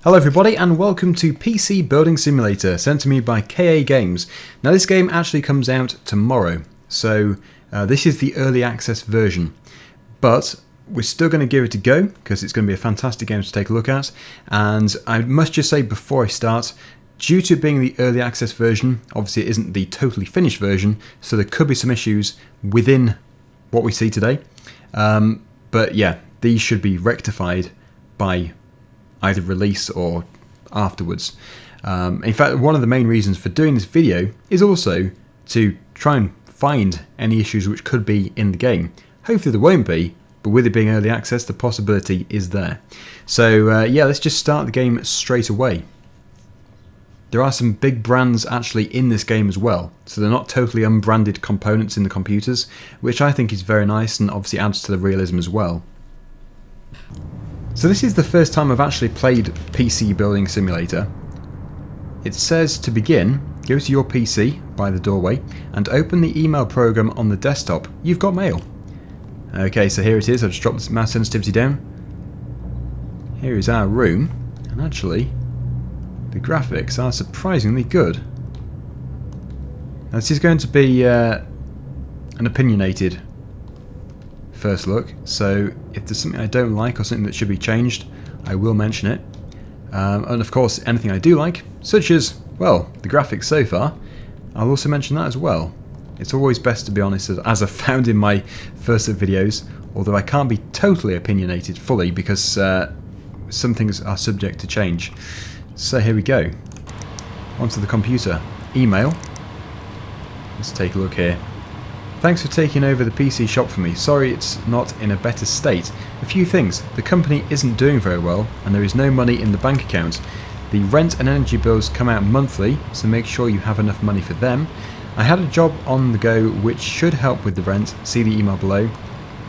Hello everybody and welcome to PC Building Simulator, sent to me by KA Games. Now this game actually comes out tomorrow, so this is the early access version. But we're still going to give it a go, because it's going to be a fantastic game to take a look at. And I must just say before I start, due to being the early access version, obviously it isn't the totally finished version, so there could be some issues within what we see today. But yeah, these should be rectified by either release or afterwards. In fact, one of the main reasons for doing this video is also to try and find any issues which could be in the game. Hopefully there won't be, but with it being early access, the possibility is there. So yeah, let's just start the game straight away. There are some big brands actually in this game as well, so they're not totally unbranded components in the computers, which I think is very nice and obviously adds to the realism as well. So this is the first time I've actually played PC Building Simulator. It says to begin, go to your PC by the doorway and open the email program on the desktop. You've got mail. Okay, so here it is. I'll just drop the mouse sensitivity down. Here is our room, and actually the graphics are surprisingly good. Now, this is going to be an opinionated first look, so if there's something I don't like or something that should be changed, I will mention it. And of course, anything I do like, such as, well, the graphics so far, I'll also mention that as well. It's always best to be honest, as I've found in my first videos, although I can't be totally opinionated fully because some things are subject to change. So here we go. Onto the computer. Email. Let's take a look here. Thanks for taking over the PC shop for me. Sorry it's not in a better state. A few things. The company isn't doing very well and there is no money in the bank account. The rent and energy bills come out monthly, so make sure you have enough money for them. I had a job on the go which should help with the rent. See the email below.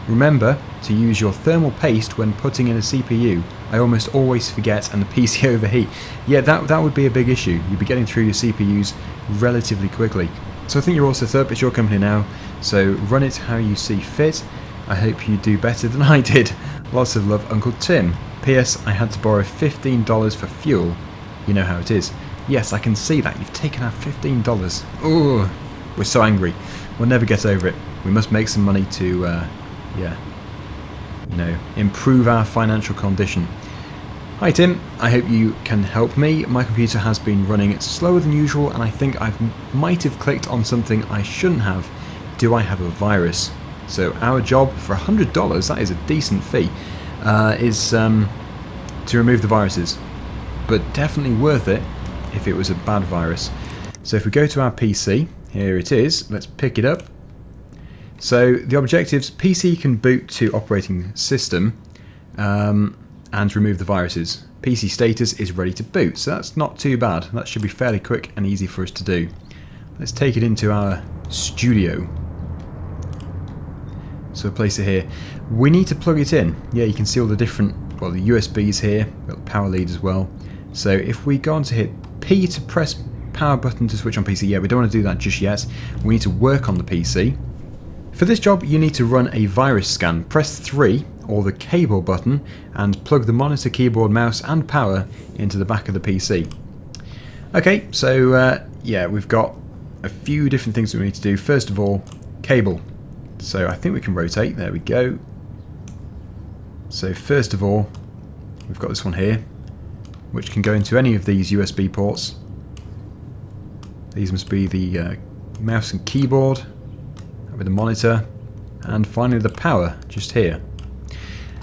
Remember to use your thermal paste when putting in a CPU. I almost always forget and the PC overheat. Yeah, that would be a big issue. You'd be getting through your CPUs relatively quickly. So I think you're all set up. It's your company now, so run it how you see fit. I hope you do better than I did. Lots of love, Uncle Tim. P.S. I had to borrow $15 for fuel. You know how it is. Yes, I can see that. You've taken out $15. Oh, we're so angry. We'll never get over it. We must make some money to, yeah, you know, improve our financial condition. Hi Tim, I hope you can help me. My computer has been running slower than usual and I think I might have clicked on something I shouldn't have. Do I have a virus? So our job for $100, that is a decent fee, is to remove the viruses. But definitely worth it if it was a bad virus. So if we go to our PC, here it is, let's pick it up. So the objectives, PC can boot to operating system, and remove the viruses. PC status is ready to boot, so that's not too bad. That should be fairly quick and easy for us to do. Let's take it into our studio. So we'll place it here. We need to plug it in. Yeah, you can see all the different, well, the USBs here, got the power lead as well. So if we go on to hit P to press power button to switch on PC, yeah, we don't want to do that just yet. We need to work on the PC. For this job, you need to run a virus scan. Press 3 or the cable button and plug the monitor, keyboard, mouse and power into the back of the PC. Okay, so yeah, we've got a few different things that we need to do. First of all, cable. So I think we can rotate, there we go. So first of all, we've got this one here, which can go into any of these USB ports. These must be the mouse and keyboard, with the monitor, and finally the power, just here.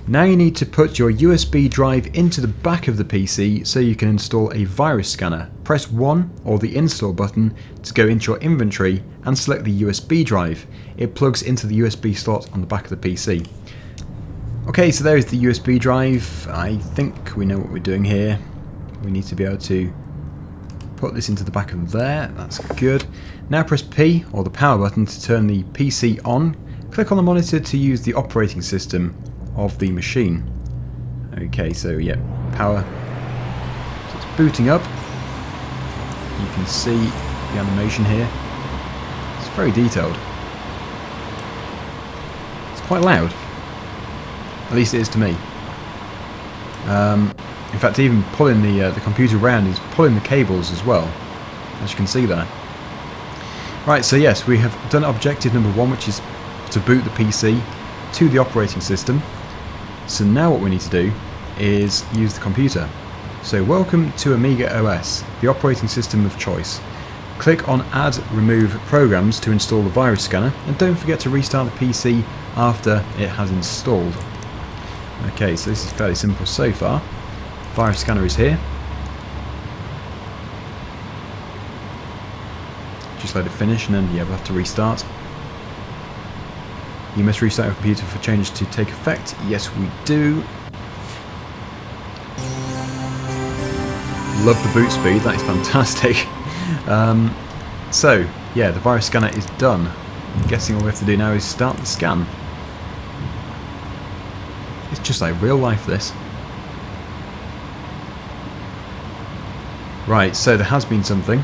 Now you need to put your USB drive into the back of the PC so you can install a virus scanner. Press 1 or the install button to go into your inventory and select the USB drive. It plugs into the USB slot on the back of the PC. Okay, so there's the USB drive. I think we know what we're doing here. We need to be able to put this into the back of there. That's good. Now press P or the power button to turn the PC on. Click on the monitor to use the operating system of the machine. Okay, so yeah, power. So it's booting up. You can see the animation here. It's very detailed. It's quite loud. At least it is to me. In fact, even pulling the computer around is pulling the cables as well, as you can see there. Right, so yes, we have done objective number 1, which is to boot the PC to the operating system. So now what we need to do is use the computer. So welcome to Amiga OS, the operating system of choice. Click on Add Remove Programs to install the virus scanner, and don't forget to restart the PC after it has installed. Okay, so this is fairly simple so far. Virus scanner is here. Just let it finish and then yeah, we'll have to restart. You must restart your computer for changes to take effect. Yes, we do. Love the boot speed, that is fantastic. So, yeah, the virus scanner is done. I'm guessing all we have to do now is start the scan. It's just like real life, this. Right, so there has been something.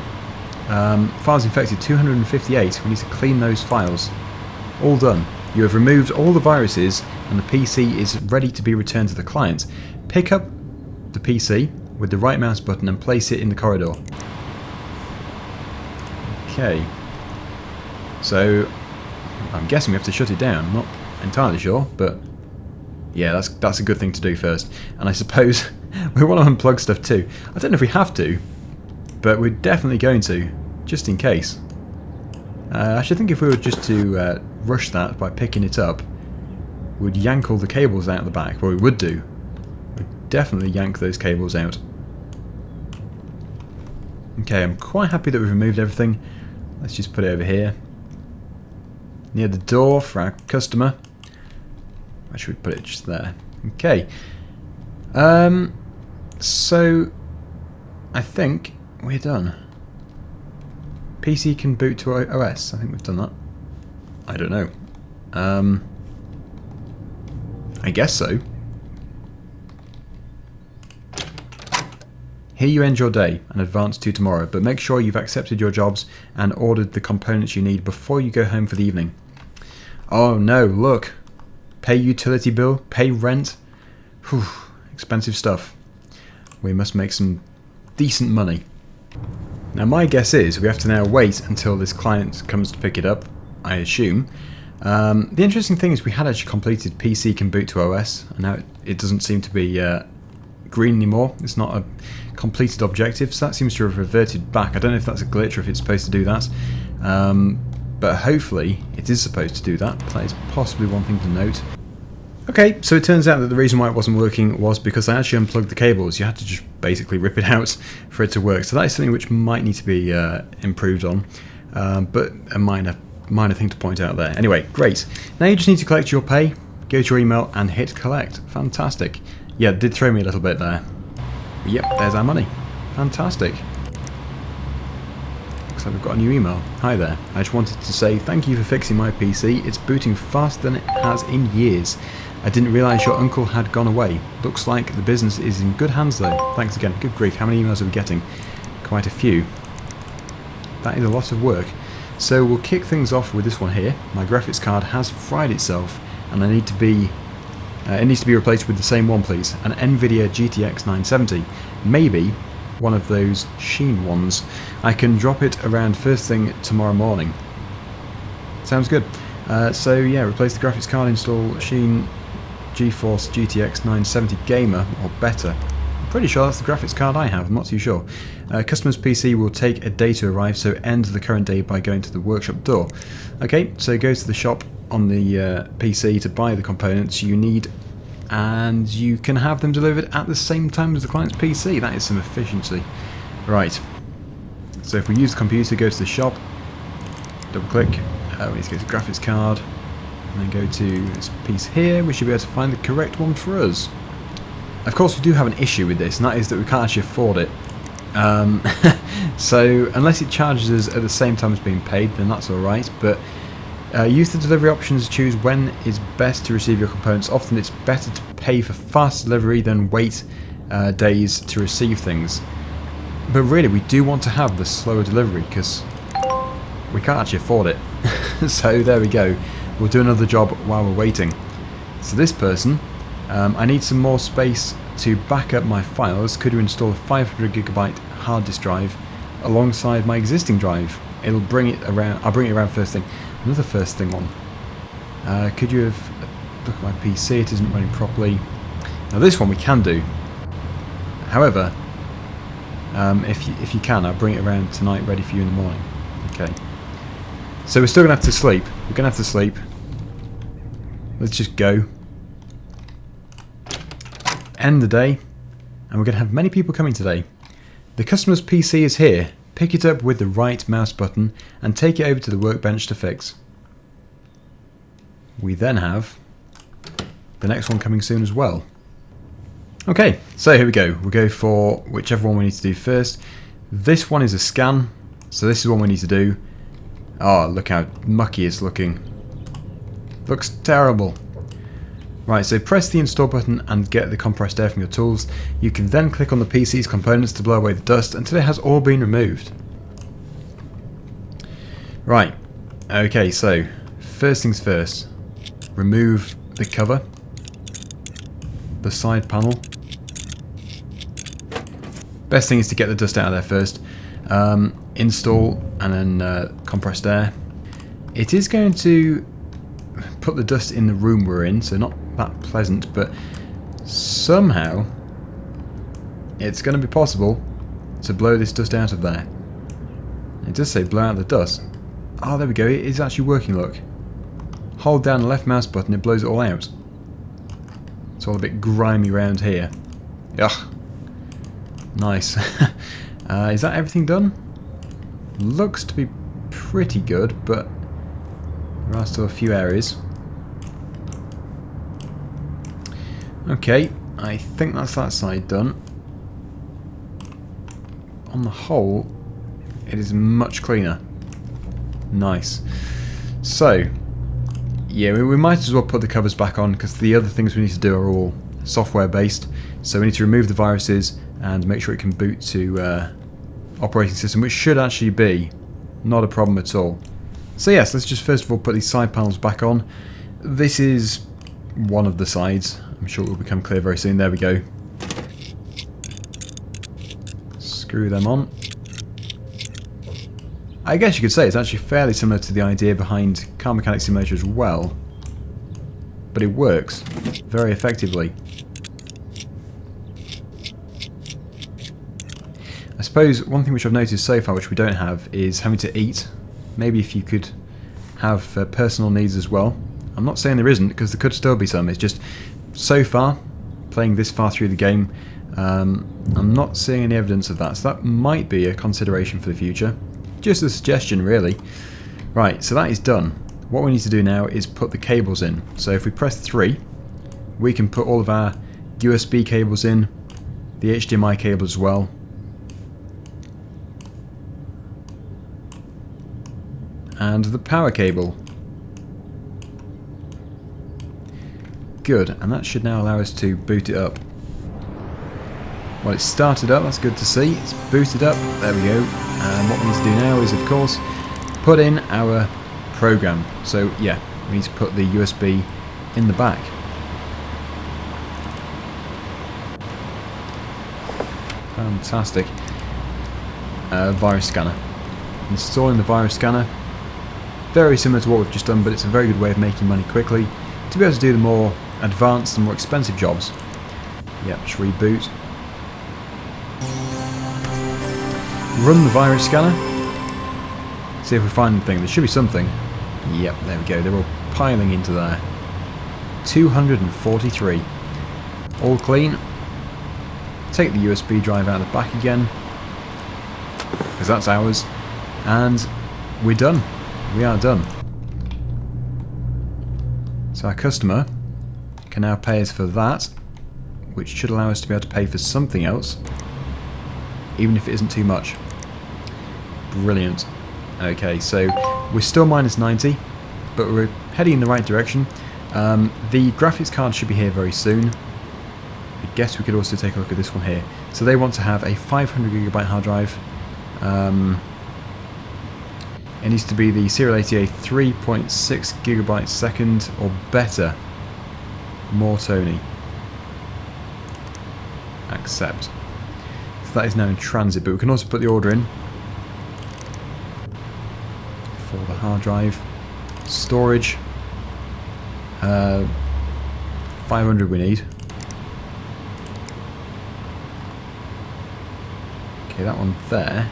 Files infected 258. We need to clean those files. All done. You have removed all the viruses and the PC is ready to be returned to the client. Pick up the PC with the right mouse button and place it in the corridor. Okay. So I'm guessing we have to shut it down. I'm not entirely sure, but yeah, that's a good thing to do first. And I suppose we want to unplug stuff too. I don't know if we have to, but we're definitely going to, just in case. I should think if we were just to rush that by picking it up, we'd yank all the cables out the back. Well, we would do. We'd definitely yank those cables out. Okay, I'm quite happy that we've removed everything. Let's just put it over here, near the door for our customer. Where should we put it? Just there. Okay. So I think we're done. PC can boot to OS. I think we've done that. I don't know. I guess so. Here you end your day and advance to tomorrow, but make sure you've accepted your jobs and ordered the components you need before you go home for the evening. Oh no, look. Pay utility bill, pay rent. Whew, expensive stuff. We must make some decent money. Now my guess is we have to now wait until this client comes to pick it up, I assume. The interesting thing is we had actually completed PC can boot to OS, and now it doesn't seem to be green anymore. It's not a completed objective, so that seems to have reverted back. I don't know if that's a glitch or if it's supposed to do that, but hopefully it is supposed to do that. That is possibly one thing to note. Okay, so it turns out that the reason why it wasn't working was because I actually unplugged the cables. You had to just basically rip it out for it to work. So that is something which might need to be improved on, but a minor thing to point out there. Anyway, great. Now you just need to collect your pay, go to your email and hit collect. Fantastic. Yeah, it did throw me a little bit there. Yep, there's our money. Fantastic. Looks like we've got a new email. Hi there. I just wanted to say thank you for fixing my PC. It's booting faster than it has in years. I didn't realise your uncle had gone away. Looks like the business is in good hands though. Thanks again. Good grief, how many emails are we getting? Quite a few. That is a lot of work. So we'll kick things off with this one here. My graphics card has fried itself and I need to be it needs to be replaced with the same one, please. An NVIDIA GTX 970. Maybe one of those Sheen ones. I can drop it around first thing tomorrow morning. Sounds good. So yeah, replace the graphics card, install Sheen GeForce GTX 970 Gamer, or better. I'm pretty sure that's the graphics card I have, I'm not too sure. Customer's PC will take a day to arrive, so end the current day by going to the workshop door. Okay, so go to the shop on the PC to buy the components you need, and you can have them delivered at the same time as the client's PC. That is some efficiency. Right, so if we use the computer, go to the shop, double click, we need to go to graphics card, and then go to this piece here. We should be able to find the correct one for us. Of course we do have an issue with this, and that is that we can't actually afford it. So unless it charges us at the same time as being paid, then that's alright, but use the delivery options to choose when is best to receive your components. Often it's better to pay for fast delivery than wait days to receive things. But really we do want to have the slower delivery because we can't actually afford it. So there we go. We'll do another job while we're waiting. So this person, I need some more space to back up my files, could you install a 500GB hard disk drive alongside my existing drive? It'll bring it around. I'll bring it around first thing. Another first thing one. Could you have look at my PC? It isn't running properly. Now this one we can do. However, if you can, I'll bring it around tonight, ready for you in the morning. Okay. So we're still gonna have to sleep. We're gonna have to sleep. Let's just go. End the day, and we're gonna have many people coming today. The customer's PC is here. Pick it up with the right mouse button and take it over to the workbench to fix. We then have the next one coming soon as well. Okay, so here we go. We'll go for whichever one we need to do first. This one is a scan, so this is what we need to do. Oh, look how mucky it's looking. Looks terrible. Right, so press the install button and get the compressed air from your tools. You can then click on the PC's components to blow away the dust until it has all been removed. Right, okay, so first things first. Remove the cover, the side panel. Best thing is to get the dust out of there first. Install and then compressed air. It is going to put the dust in the room we're in, so not that pleasant, but somehow it's going to be possible to blow this dust out of there. It does say blow out the dust. Oh, there we go, it is actually working, look. Hold down the left mouse button, it blows it all out. It's all a bit grimy around here. Ugh. Nice. Is that everything done? Looks to be pretty good, but there are still a few areas. Okay, I think that's that side done. On the whole, it is much cleaner. Nice. So, yeah, we might as well put the covers back on because the other things we need to do are all software based. So we need to remove the viruses and make sure it can boot to operating system, which should actually be not a problem at all. So yes, let's just first of all put these side panels back on. This is one of the sides. I'm sure it will become clear very soon. There we go. Screw them on. I guess you could say it's actually fairly similar to the idea behind Car Mechanic Simulator as well, but it works very effectively. I suppose one thing which I've noticed so far, which we don't have, is having to eat. Maybe if you could have personal needs as well. I'm not saying there isn't, because there could still be some. It's just, so far, playing this far through the game, I'm not seeing any evidence of that. So that might be a consideration for the future. Just a suggestion, really. Right, so that is done. What we need to do now is put the cables in. So if we press 3, we can put all of our USB cables in, the HDMI cable as well. And the power cable. Good, and that should now allow us to boot it up. Well, it's started up, that's good to see. It's booted up, there we go. And what we need to do now is, of course, put in our program. So, yeah, we need to put the USB in the back. Fantastic. Virus scanner. Installing the virus scanner. Very similar to what we've just done, but it's a very good way of making money quickly to be able to do the more advanced and more expensive jobs. Yep, just reboot. Run the virus scanner. See if we find anything. There should be something. Yep, there we go. They're all piling into there. 243. All clean. Take the USB drive out of the back again, because that's ours. And we're done. We are done. So our customer can now pay us for that, which should allow us to be able to pay for something else, even if it isn't too much. Brilliant. Okay, so we're still minus 90, but we're heading in the right direction. The graphics card should be here very soon. I guess we could also take a look at this one here. So they want to have a 500GB hard drive. It needs to be the Serial ATA 3.6GB second or better. More Tony. accept. So that is now in transit, but we can also put the order in for the hard drive. Storage, 500 we need. Okay, that one there.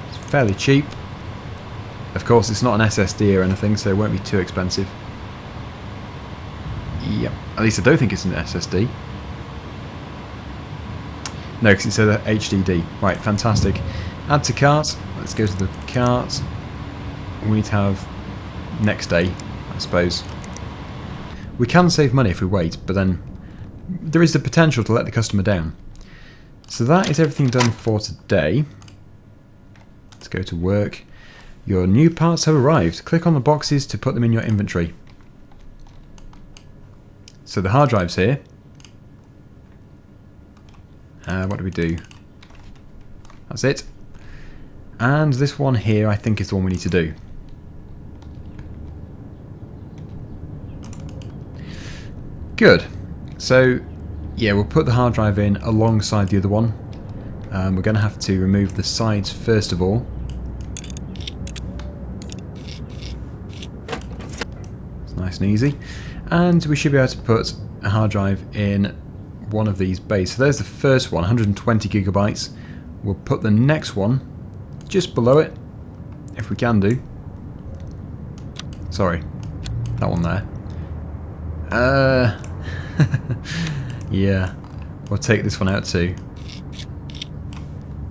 It's fairly cheap. Of course, it's not an SSD or anything, so it won't be too expensive. Yep, at least I don't think it's an SSD. No, because it said HDD. Right, fantastic. Add to cart. Let's go to the cart. We need to have next day, I suppose. We can save money if we wait, but then there is the potential to let the customer down. So that is everything done for today. Let's go to work. Your new parts have arrived. Click on the boxes to put them in your inventory. So the hard drive's here. What do we do? That's it. And this one here I think is the one we need to do. Good. So yeah, we'll put the hard drive in alongside the other one. We're going to have to remove the sides first of all. It's nice and easy. And we should be able to put a hard drive in one of these bays. So there's the first one, 120 gigabytes. We'll put the next one just below it, if we can do. Sorry, that one there. Yeah, we'll take this one out too.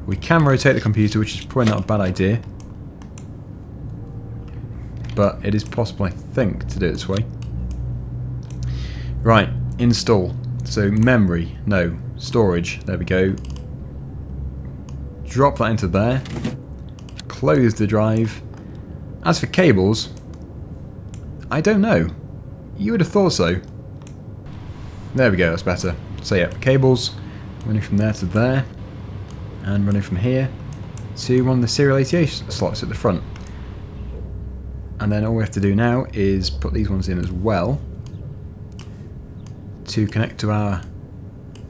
We can rotate the computer, which is probably not a bad idea. But it is possible, I think, to do it this way. Right, install. So memory, no, storage, there we go. Drop that into there. Close the drive. As for cables, I don't know. You would have thought so. There we go, that's better. So yeah, cables running from there to there, and running from here to one of the serial ATA slots at the front. And then all we have to do now is put these ones in as well to connect to our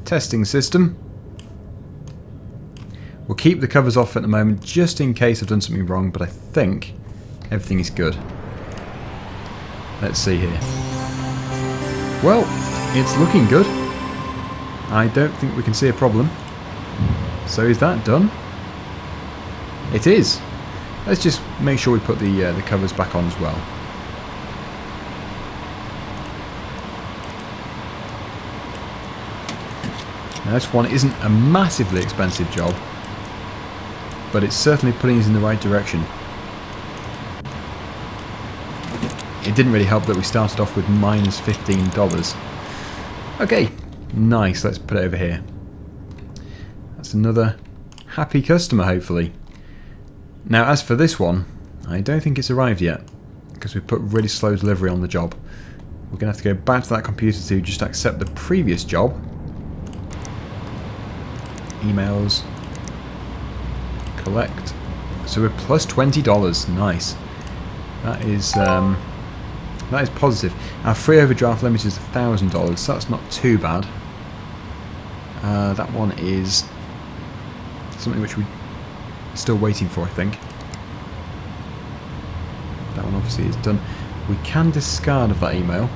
testing system. We'll keep the covers off at the moment just in case I've done something wrong, but I think everything is good. Let's see here. Well, it's looking good. I don't think we can see a problem. So is that done? It is. Let's just make sure we put the covers back on as well. Now this one isn't a massively expensive job, but it's certainly putting us in the right direction. It didn't really help that we started off with minus $15. Okay, nice, let's put it over here. That's another happy customer, hopefully. Now as for this one, I don't think it's arrived yet, because we put really slow delivery on the job. We're going to have to go back to that computer to just accept the previous job. Emails. Collect. So we're plus $20, nice. That is positive. Our free overdraft limit is $1,000, so that's not too bad. That one is something which we're still waiting for, I think. That one obviously is done. We can discard of that email.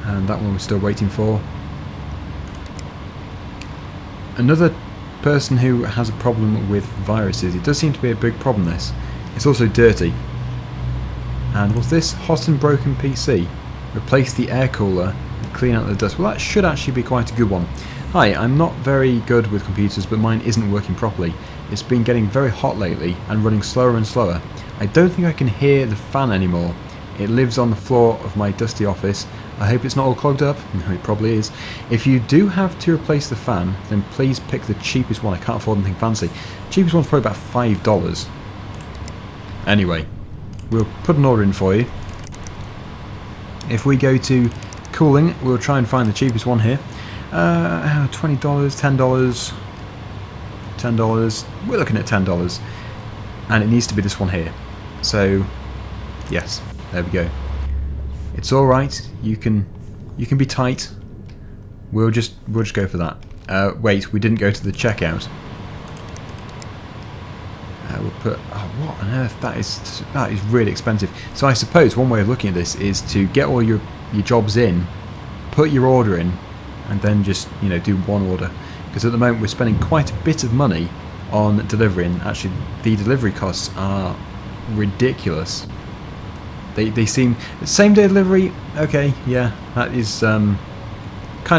And that one we're still waiting for. Another person who has a problem with viruses. It does seem to be a big problem, this. It's also dirty. And what's this? Hot and broken PC. Replace the air cooler and clean out the dust. Well, that should actually be quite a good one. Hi, I'm not very good with computers, but mine isn't working properly. It's been getting very hot lately and running slower and slower. I don't think I can hear the fan anymore. It lives on the floor of my dusty office. I hope it's not all clogged up. No, it probably is. If you do have to replace the fan, then please pick the cheapest one. I can't afford anything fancy. Cheapest one's probably about $5. Anyway, we'll put an order in for you. If we go to cooling, we'll try and find the cheapest one here. $20, $10, $10. We're looking at $10, and it needs to be this one here. So, yes, there we go. It's all right. You can be tight. We'll just go for that. Wait, we didn't go to the checkout. We'll put... Oh, what on earth? That is really expensive. So I suppose one way of looking at this is to get all your jobs in, put your order in, and then just, you know, do one order. Because at the moment we're spending quite a bit of money on delivery, and actually the delivery costs are ridiculous. They seem... Same day delivery, okay, yeah, that is kind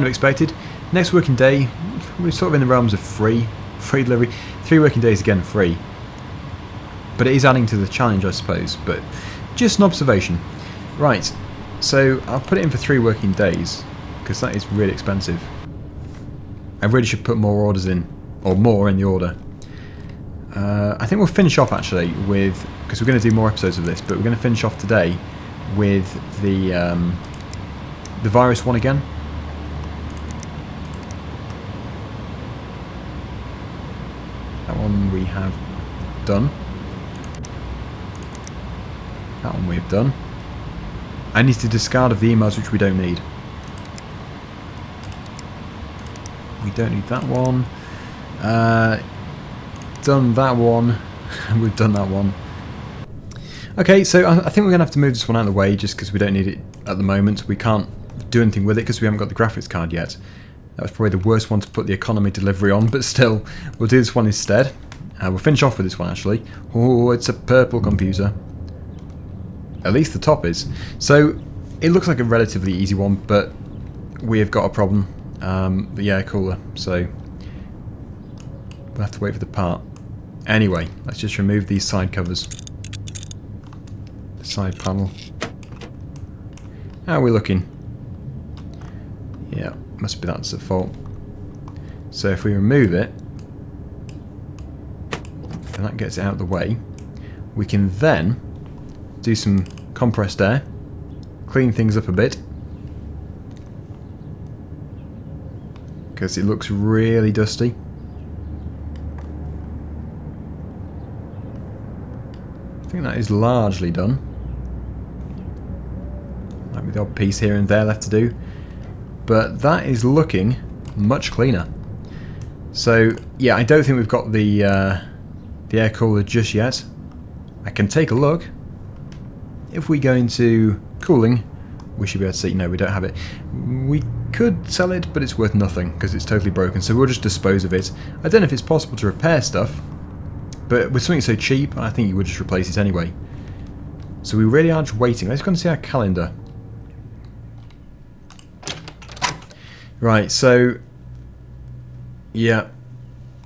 of expected. Next working day, we're sort of in the realms of free delivery. 3 working days again free. But it is adding to the challenge, I suppose. But just an observation. Right, so I'll put it in for 3 working days, because that is really expensive. I really should put more orders in, or more in the order. I think we'll finish off actually with, because we're going to do more episodes of this, but we're going to finish off today with the virus one again. That one we have done. That one we've done. I need to discard of the emails which we don't need. We don't need that one. Done that one. We've done that one. Okay, so I think we're going to have to move this one out of the way just because we don't need it at the moment. We can't do anything with it because we haven't got the graphics card yet. That was probably the worst one to put the economy delivery on, but still, we'll do this one instead. We'll finish off with this one actually. Oh, it's a purple computer. At least the top is. So, it looks like a relatively easy one, but we have got a problem. The air cooler, so we'll have to wait for the part. Anyway, let's just remove these side covers. The side panel. How are we looking? Yeah, must be that's the fault. So if we remove it, and that gets it out of the way, we can then do some compressed air, clean things up a bit, because it looks really dusty. I think that is largely done. Might be the odd piece here and there left to do, but that is looking much cleaner. So yeah, I don't think we've got the air cooler just yet. I can take a look. If we go into cooling, we should be able to see. No, we don't have it. We could sell it, but it's worth nothing because it's totally broken, so we'll just dispose of it. I don't know if it's possible to repair stuff, but with something so cheap, I think you would just replace it anyway. So we really are just waiting. Let's go and see our calendar. Right, so yeah,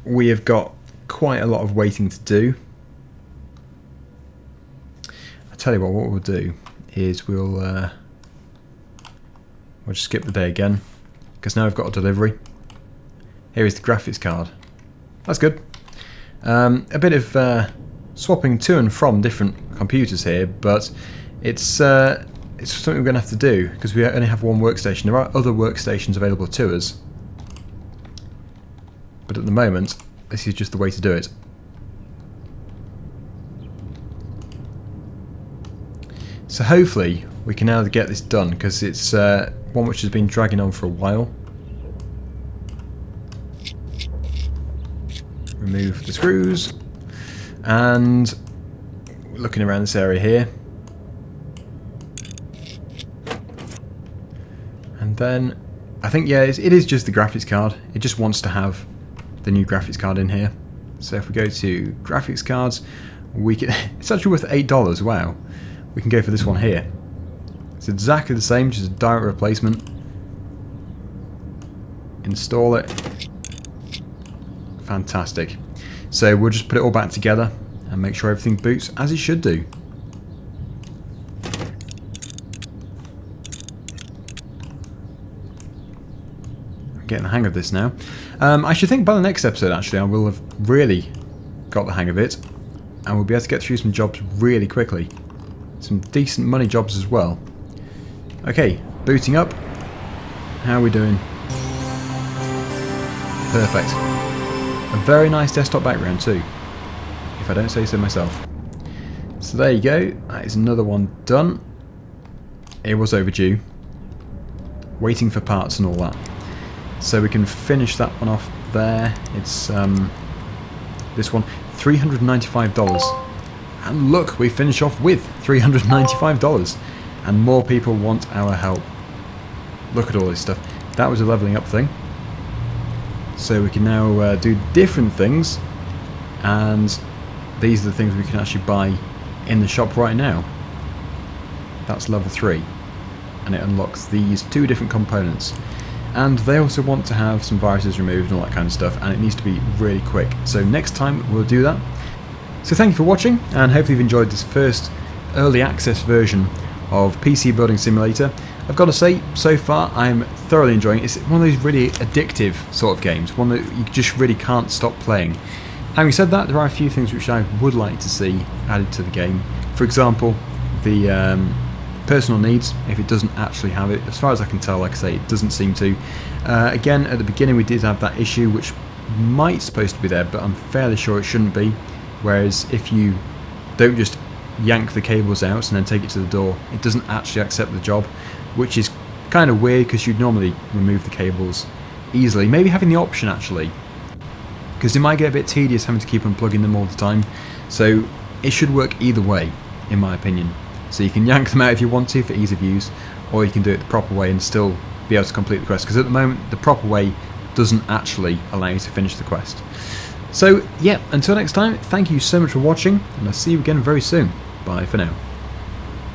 we have got quite a lot of waiting to do. I'll tell you what we'll do is we'll just skip the day again, because now we've got a delivery. Here is the graphics card. That's good. A bit of swapping to and from different computers here, but it's something we're going to have to do because we only have one workstation. There are other workstations available to us, but at the moment this is just the way to do it. So hopefully we can now get this done, because it's one which has been dragging on for a while. Remove the screws, and looking around this area here, and then I think yeah, it is just the graphics card. It just wants to have the new graphics card in here. So if we go to graphics cards, we can. It's actually worth $8. Wow, we can go for this one here. It's exactly the same, just a direct replacement. Install it. Fantastic. So we'll just put it all back together and make sure everything boots as it should do. I'm getting the hang of this now. I should think by the next episode actually I will have really got the hang of it, and we'll be able to get through some jobs really quickly. Some decent money jobs as well. Okay, booting up. How are we doing? Perfect. A very nice desktop background too, if I don't say so myself. So there you go, that is another one done. It was overdue. Waiting for parts and all that. So we can finish that one off there. It's this one, $395. And look, we finish off with $395. And more people want our help. Look at all this stuff. That was a leveling up thing. So we can now do different things. And these are the things we can actually buy in the shop right now. That's level 3. And it unlocks these 2 different components. And they also want to have some viruses removed and all that kind of stuff, and it needs to be really quick. So next time we'll do that. So thank you for watching, and hopefully you've enjoyed this first early access version of PC Building Simulator. I've got to say, so far I'm thoroughly enjoying it. It's one of those really addictive sort of games, one that you just really can't stop playing. Having said that, there are a few things which I would like to see added to the game. For example, the personal needs, if it doesn't actually have it. As far as I can tell, like I say, it doesn't seem to. Again, at the beginning we did have that issue which might supposed to be there, but I'm fairly sure it shouldn't be. Whereas if you don't just yank the cables out and then take it to the door, it doesn't actually accept the job, which is kind of weird because you'd normally remove the cables easily. Maybe having the option actually, because it might get a bit tedious having to keep unplugging them all the time. So it should work either way, in my opinion. So you can yank them out if you want to for ease of use, or you can do it the proper way and still be able to complete the quest, because at the moment the proper way doesn't actually allow you to finish the quest. So yeah, until next time, thank you so much for watching, and I'll see you again very soon. Bye for now.